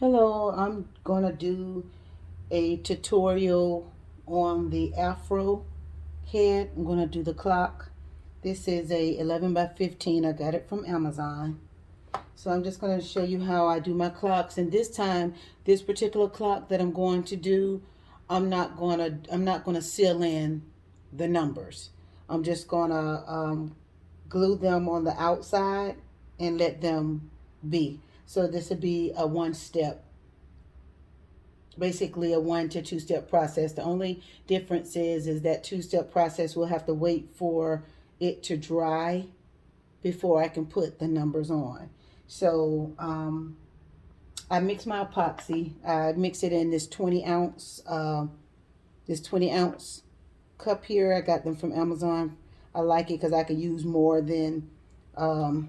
Hello, I'm gonna do a tutorial on the Afro head. I'm gonna do the clock. This is a 11 by 15. I got it from Amazon. So I'm just gonna show you how I do my clocks. And this time, this particular clock that I'm going to do, I'm not gonna seal in the numbers. I'm just gonna glue them on the outside and let them be. So this would be a one step, basically a 1 to 2 step process. The only difference is that two-step process will have to wait for it to dry before I can put the numbers on. So I mix my epoxy. I mix it in this 20 ounce cup here. I got them from Amazon. I like it because I can use more than um,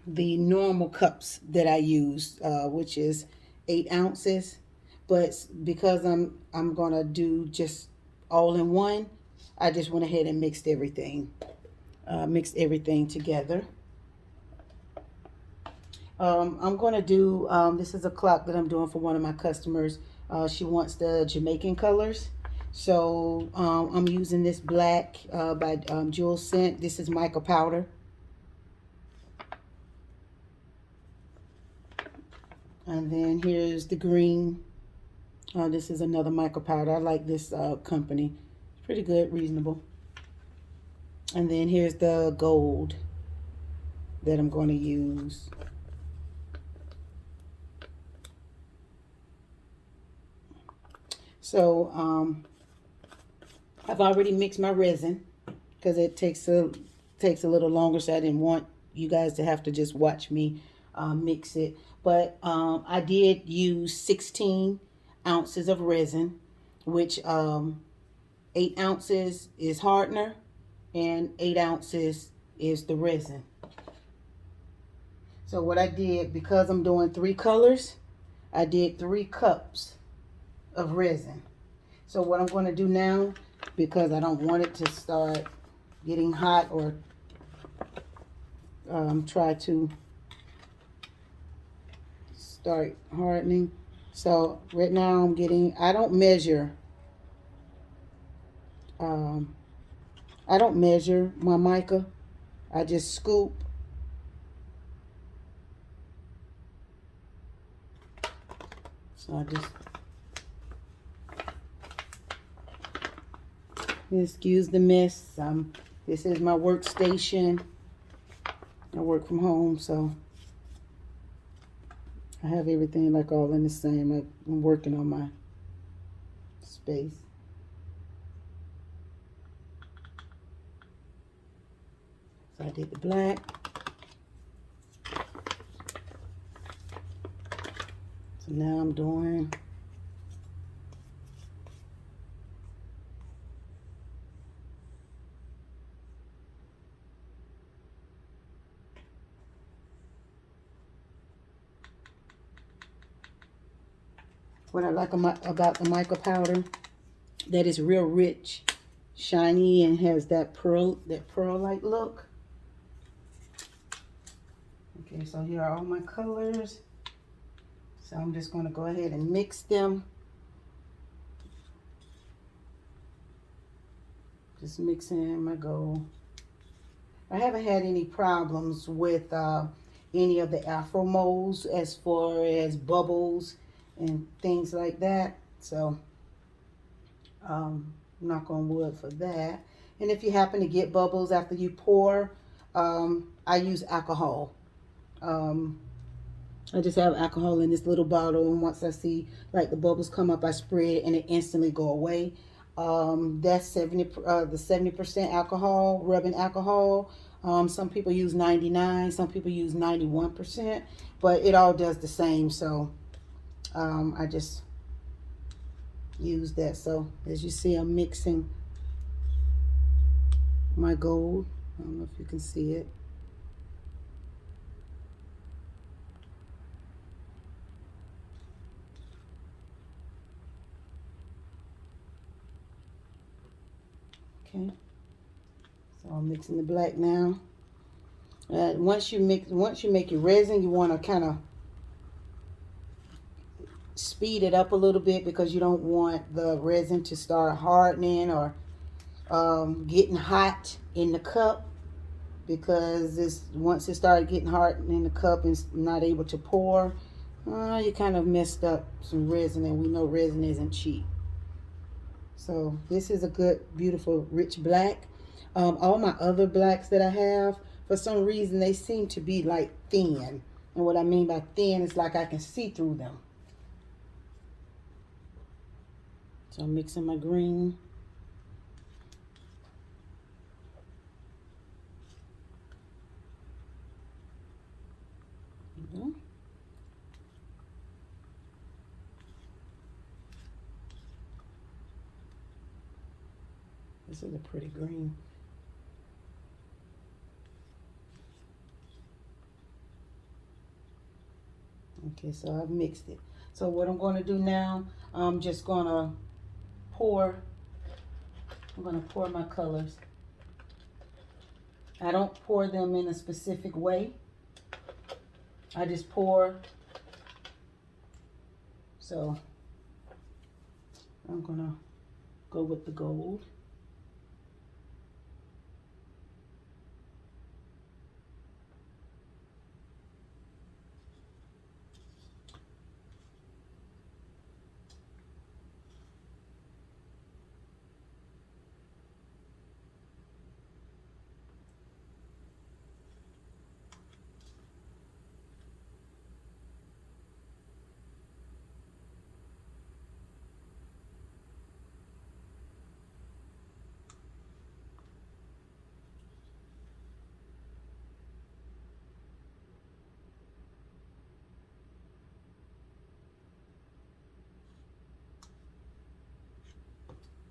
the normal cups that I use, which is 8 ounces. But because I'm gonna do just all in one, I just went ahead and mixed everything together. I'm gonna do this is a clock that I'm doing for one of my customers. She wants the Jamaican colors. So I'm using this black by Jewel Scent. This is mica powder. And then here's the green. This is another mica powder. I like this company. It's pretty good, reasonable. And then here's the gold that I'm going to use. So I've already mixed my resin because it takes a little longer. So I didn't want you guys to have to just watch me mix it. But I did use 16 ounces of resin, which 8 ounces is hardener and 8 ounces is the resin. So what I did, because I'm doing 3 colors, I did 3 cups of resin. So what I'm going to do now, because I don't want it to start getting hot or try to start hardening. So right now I don't measure. I don't measure my mica. I just scoop. So I just excuse the mess. This is my workstation. I work from home, so I have everything like all in the same. I'm working on my space. So I did the black. So now I'm doing what I like about the mica powder, that is real rich, shiny, and has that pearl-like look. Okay, so here are all my colors. So I'm just going to go ahead and mix them. Just mixing in my gold. I haven't had any problems with any of the Afro molds as far as bubbles and things like that. So knock on wood for that. And if you happen to get bubbles after you pour, I use alcohol. I just have alcohol in this little bottle, and once I see like the bubbles come up, I spray it and it instantly go away. That's the 70% alcohol, rubbing alcohol. Some people use 99, some people use 91%, but it all does the same. So I just use that. So as you see, I'm mixing my gold. I don't know if you can see it. Okay, so I'm mixing the black now. Once you make your resin, you want to kind of speed it up a little bit because you don't want the resin to start hardening or getting hot in the cup, because once it started getting hot in the cup and it's not able to pour, you kind of messed up some resin, and we know resin isn't cheap. So this is a good, beautiful, rich black. All my other blacks that I have, for some reason, they seem to be like thin. And what I mean by thin is like I can see through them. So I'm mixing my green. There we go. This is a pretty green. Okay, so I've mixed it. So what I'm going to do now, I'm just going to pour. I'm going to pour my colors. I don't pour them in a specific way. I just pour. So I'm going to go with the gold.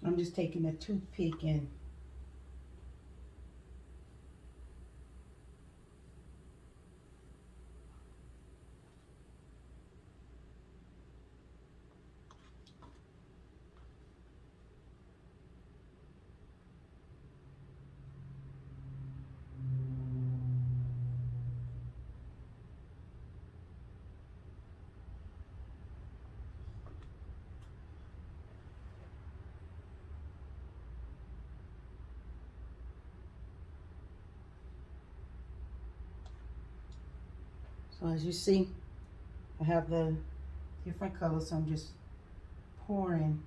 I'm just taking a toothpick and so as you see, I have the different colors, so I'm just pouring.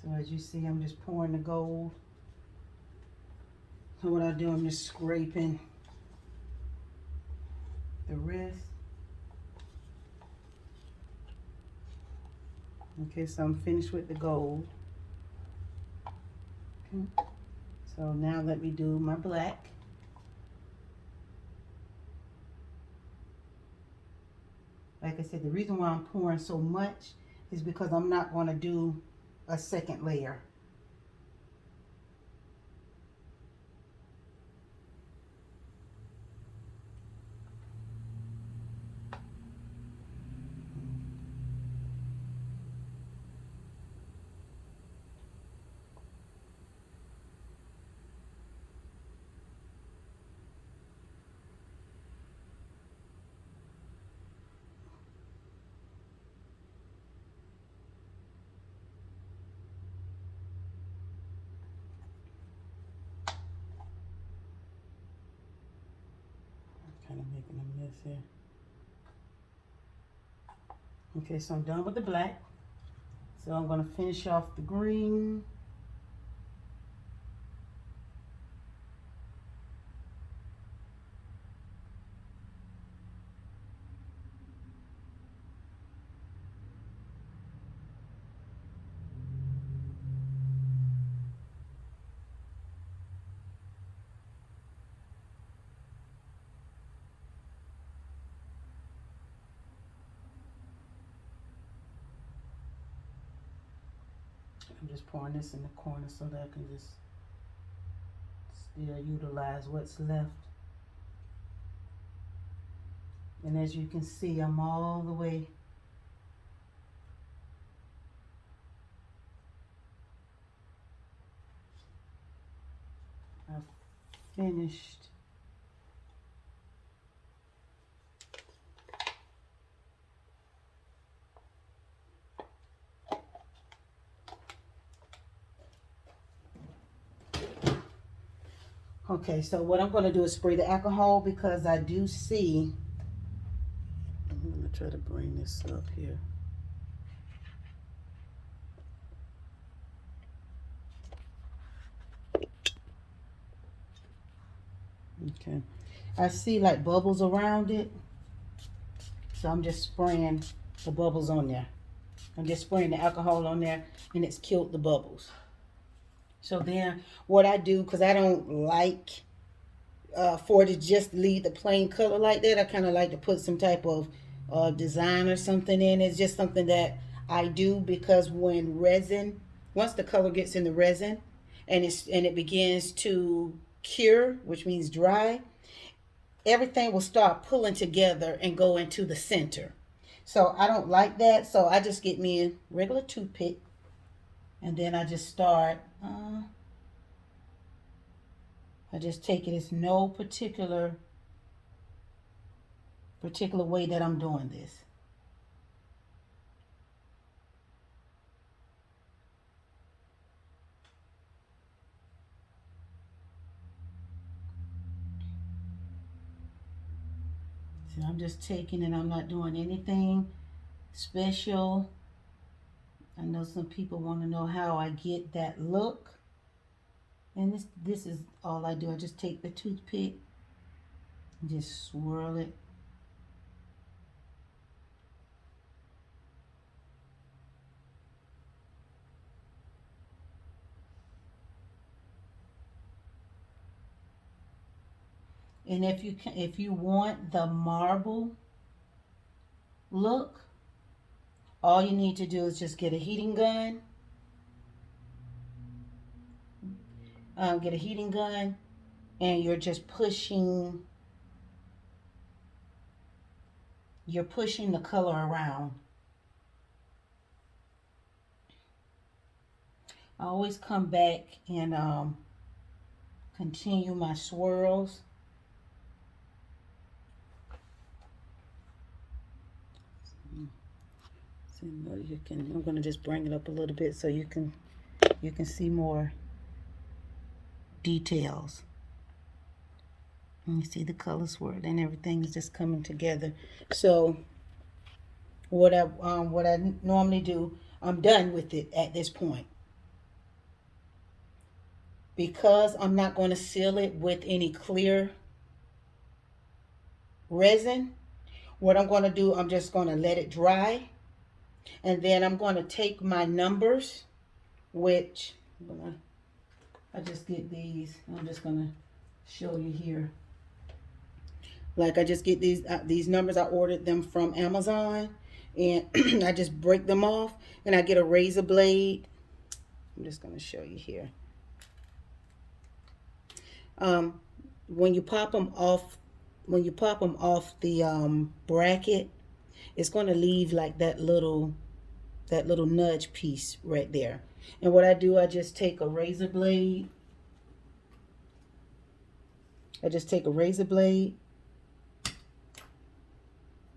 So as you see, I'm just pouring the gold. So what I do, I'm just scraping the wrist. Okay, so I'm finished with the gold. Okay. So now let me do my black. Like I said, the reason why I'm pouring so much is because I'm not going to do a second layer. Kind of making a mess here. Okay, so I'm done with the black. So I'm going to finish off the green. I'm just pouring this in the corner so that I can just still utilize what's left. And as you can see, I'm all the way I've finished. Okay, so what I'm going to do is spray the alcohol because I do see, I'm going to try to bring this up here. Okay, I see like bubbles around it, so I'm just spraying the bubbles on there. I'm just spraying the alcohol on there and it's killed the bubbles. So then what I do, because I don't like for it to just leave the plain color like that, I kind of like to put some type of design or something in. It's just something that I do because when resin, once the color gets in the resin and it begins to cure, which means dry, everything will start pulling together and go into the center. So I don't like that. So I just get me a regular toothpick and then I just start, I just take it. It's no particular way that I'm doing this. See, I'm just taking it. I'm not doing anything special. I know some people want to know how I get that look. And this is all I do. I just take the toothpick and just swirl it. And if you want the marble look, all you need to do is just get a heating gun. Get a heating gun, and you're just pushing. You're pushing the color around. I always come back and continue my swirls. I'm going to just bring it up a little bit so you can see more details. And you see the color swirl and everything is just coming together. So what I normally do, I'm done with it at this point. Because I'm not going to seal it with any clear resin, what I'm going to do, I'm just going to let it dry. And then I'm going to take my numbers, which I just get these. I'm just going to show you here. Like I just get these numbers. I ordered them from Amazon, and I just break them off, and I get a razor blade. I'm just going to show you here. When you pop them off, the bracket, it's going to leave like that little nudge piece right there. And what I do, I just take a razor blade.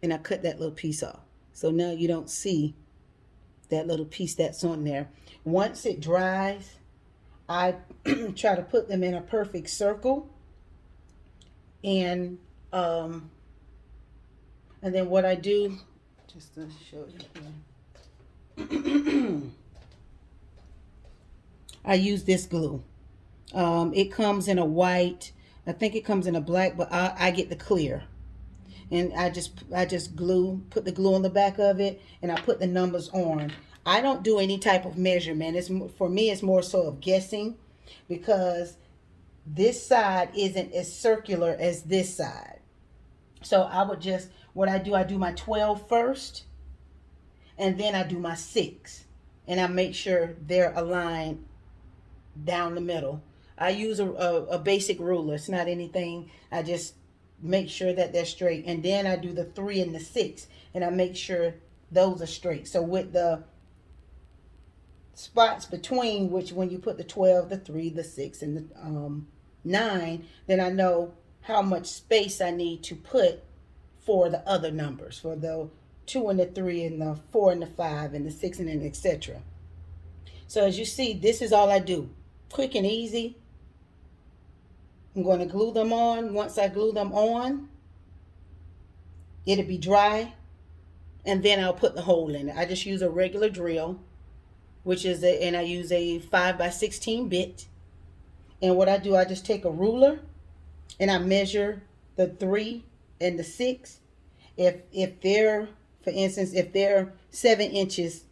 And I cut that little piece off. So now you don't see that little piece that's on there. Once it dries, I try to put them in a perfect circle. And then what I do, just to show you here, I use this glue. It comes in a white. I think it comes in a black, but I get the clear. And I just put the glue on the back of it, and I put the numbers on. I don't do any type of measurement. For me, it's more so of guessing, because this side isn't as circular as this side. So what I do my 12 first, and then I do my 6. and I make sure they're aligned down the middle. I use a basic ruler. It's not anything. I just make sure that they're straight. And then I do the 3 and the 6, and I make sure those are straight. So with the spots between, which when you put the 12, the 3, the 6, and the 9, then I know how much space I need to put for the other numbers, for the 2 and the 3 and the 4 and the 5 and the 6 and then etc. So as you see, this is all I do. Quick and easy. I'm going to glue them on. Once I glue them on, it'll be dry, and then I'll put the hole in it. I just use a regular drill, which is and I use a 5x16 bit. And what I do, I just take a ruler and I measure the 3 and the 6. If they're, for instance, if they're 7 inches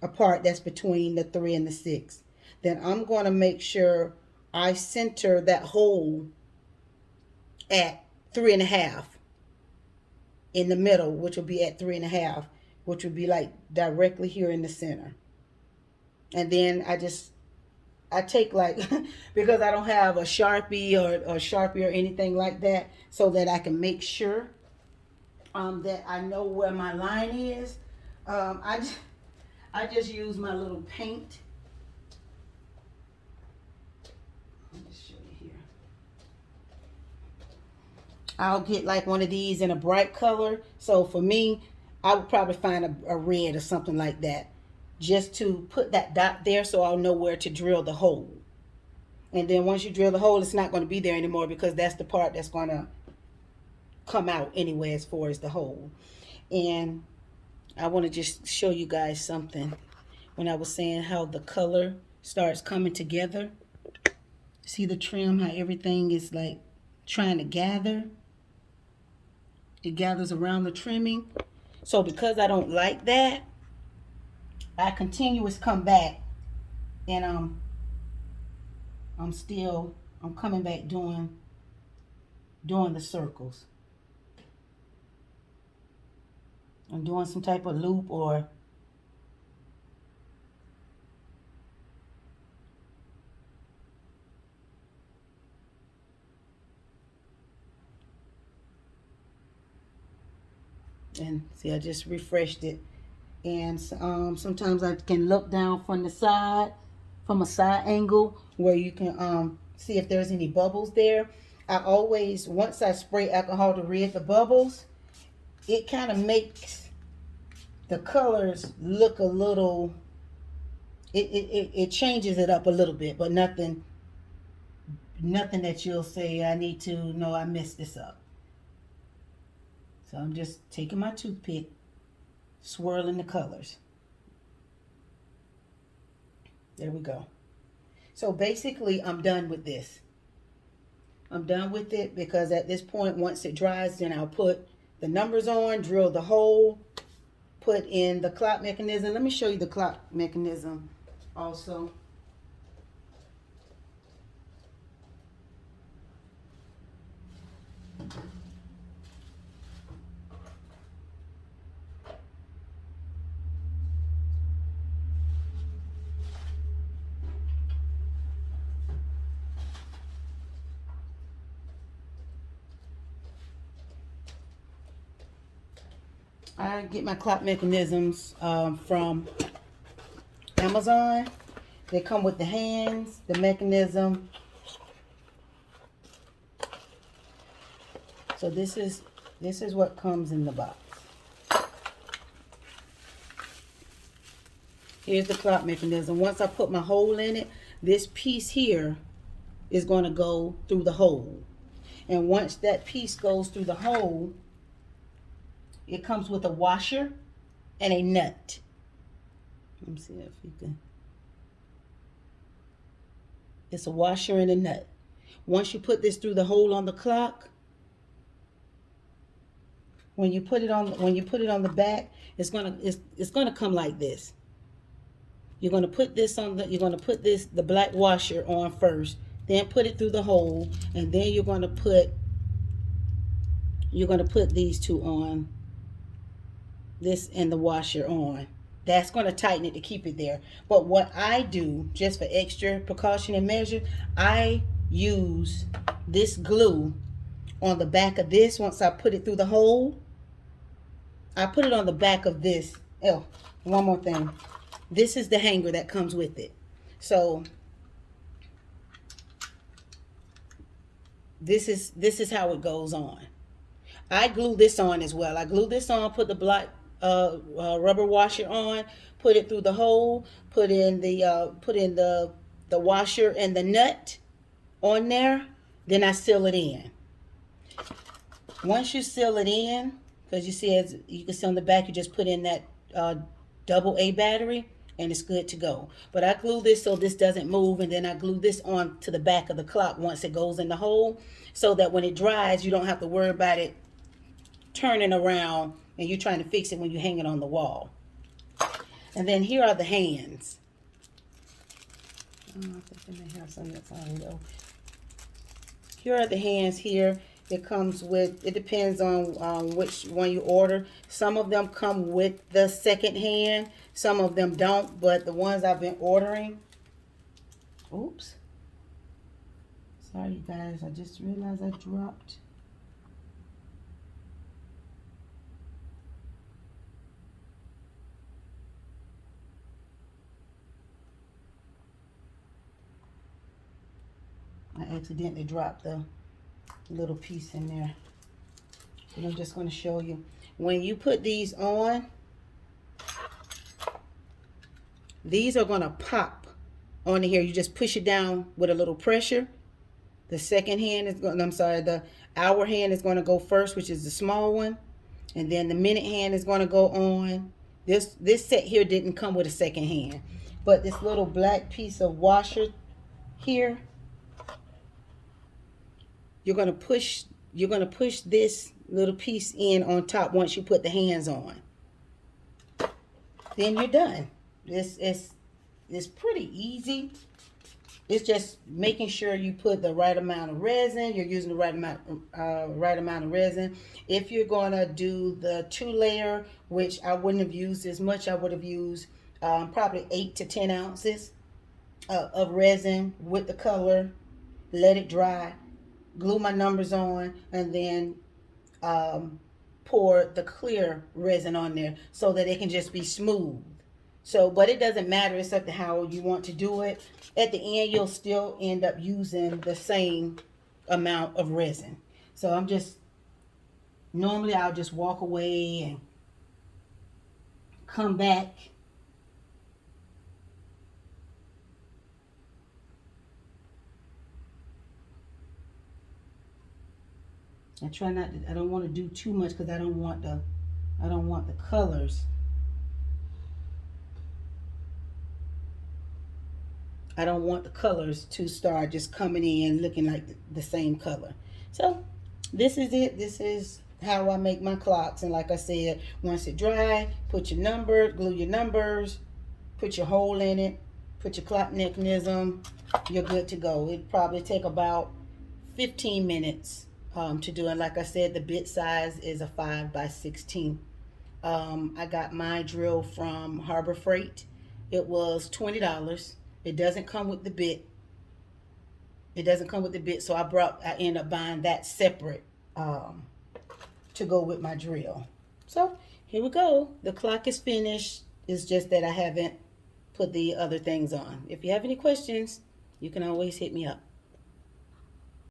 apart, that's between the 3 and the 6, then I'm going to make sure I center that hole at 3.5 in the middle, which will be at 3.5, which would be like directly here in the center. And then I take like, because I don't have a Sharpie or Sharpie or anything like that, so that I can make sure that I know where my line is. I just use my little paint. Let me show you here. I'll get like one of these in a bright color. So for me, I would probably find a red or something like that, just to put that dot there so I'll know where to drill the hole. And then once you drill the hole, it's not going to be there anymore, because that's the part that's going to come out anyway as far as the hole. And I want to just show you guys something. When I was saying how the color starts coming together, see the trim, how everything is like trying to gather. It gathers around the trimming. So because I don't like that, I continuous come back, and I'm coming back doing the circles. I'm doing some type of loop, or and see, I just refreshed it. And sometimes I can look down from the side, from a side angle, where you can see if there's any bubbles there. I always, once I spray alcohol to rid the bubbles, it kind of makes the colors look a little, it changes it up a little bit, but nothing that you'll say, I need to know I messed this up. So I'm just taking my toothpick, swirling the colors. There we go. So basically, I'm done with this. I'm done with it, because at this point, once it dries, then I'll put the numbers on, drill the hole, put in the clock mechanism. Let me show you the clock mechanism also. I get my clock mechanisms from Amazon. They come with the hands, the mechanism. So this is what comes in the box. Here's the clock mechanism. Once I put my hole in it, this piece here is going to go through the hole. And once that piece goes through the hole, it comes with a washer and a nut. Let me see if you can. It's a washer and a nut. Once you put this through the hole on the clock, when you put it on the back, it's gonna come like this. You're gonna put the black washer on first, then put it through the hole, and then you're gonna put these two on. This and the washer on. That's going to tighten it to keep it there. But what I do, just for extra precaution and measure, I use this glue on the back of this. Once I put it through the hole, I put it on the back of this. Oh, one more thing. This is the hanger that comes with it. So this is how it goes on. I glue this on as well. I glue this on, put the black rubber washer on, put it through the hole, put in the washer and the nut on there. Then I seal it in. Once you seal it in, because you see, as you can see on the back, you just put in that double A battery, and it's good to go. But I glue this so this doesn't move, and then I glue this on to the back of the clock once it goes in the hole, so that when it dries, you don't have to worry about it turning around and you're trying to fix it when you hang it on the wall. And then here are the hands. Oh, I think they have some that's on though. Here are the hands here. It comes with, it depends on which one you order. Some of them come with the second hand. Some of them don't, but the ones I've been ordering. Oops. Sorry, you guys. I just realized I dropped. I accidentally dropped the little piece in there. And I'm just going to show you. When you put these on, these are going to pop on here. You just push it down with a little pressure. The second hand is going, I'm sorry, the hour hand is going to go first, which is the small one. And then the minute hand is going to go on. This set here didn't come with a second hand. But this little black piece of washer here, you're going to push this little piece in on top once you put the hands on. Then you're done. It's pretty easy. It's just making sure you put the right amount of resin. You're using the right amount of resin. If you're gonna do the 2-layer, which I wouldn't have used as much, I would have used probably 8 to 10 ounces of resin with the color. Let it dry. Glue my numbers on, and then pour the clear resin on there so that it can just be smooth. So, but it doesn't matter. It's up to how you want to do it. At the end, you'll still end up using the same amount of resin. So I'm just, normally I'll just walk away and come back. I try not to, I don't want to do too much because I don't want the colors. I don't want the colors to start just coming in looking like the same color. So this is it. This is how I make my clocks. And like I said, once it dry, put your number, glue your numbers, put your hole in it, put your clock mechanism, you're good to go. It'd probably take about 15 minutes to do it. Like I said, the bit size is a 5 by 16. I got my drill from Harbor Freight. It was $20. It doesn't come with the bit. It doesn't come with the bit, so I ended up buying that separate to go with my drill. So here we go. The clock is finished. It's just that I haven't put the other things on. If you have any questions, you can always hit me up.